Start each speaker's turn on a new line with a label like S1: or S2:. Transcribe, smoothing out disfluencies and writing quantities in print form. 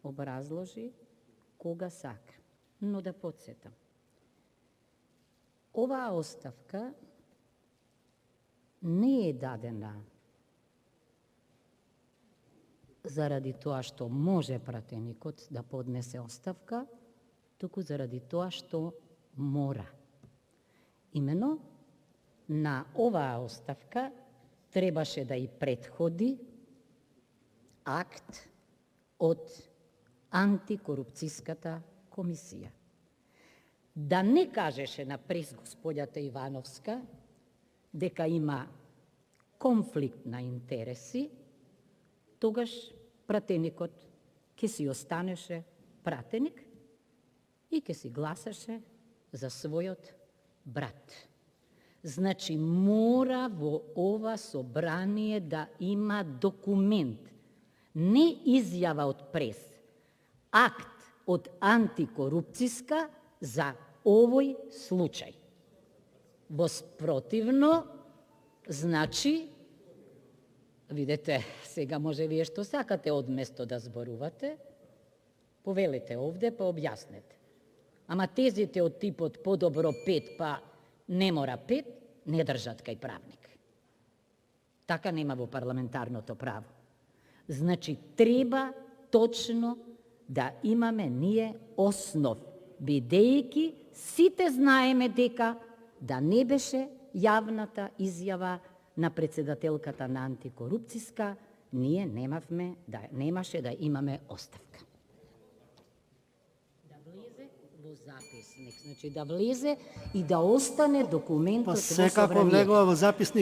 S1: образложи кога сака. Но да подсетам. Оваа оставка не е дадена заради тоа што може пратеникот да поднесе оставка, туку заради тоа што мора. Имено, на оваа оставка требаше да и претходи акт од антикорупцијската комисија. Да не кажеше на прес господјата Ивановска дека има конфликт на интереси, тогаш пратеникот ќе си останеше пратеник и ќе си гласаше за својот брат. Значи, мора во ова собрание да има документ, не изјава од прес, акт од антикорупцијска за овој случај. Во спротивно, значи, видете, сега може вие што сакате одместо да зборувате, повелете овде, па објаснете. Ама тезите од типот подобро 5, па не мора 5, не држат кај правник. Така нема во парламентарното право. Значи, треба точно да имаме ние основ, бидејќи сите знаеме дека да не беше јавната изјава на председателката на антикорупцијска, ние немаше да имаме оставка. Да влезе во записник, значи да влезе и да остане документот во
S2: Па секако влегува во записник.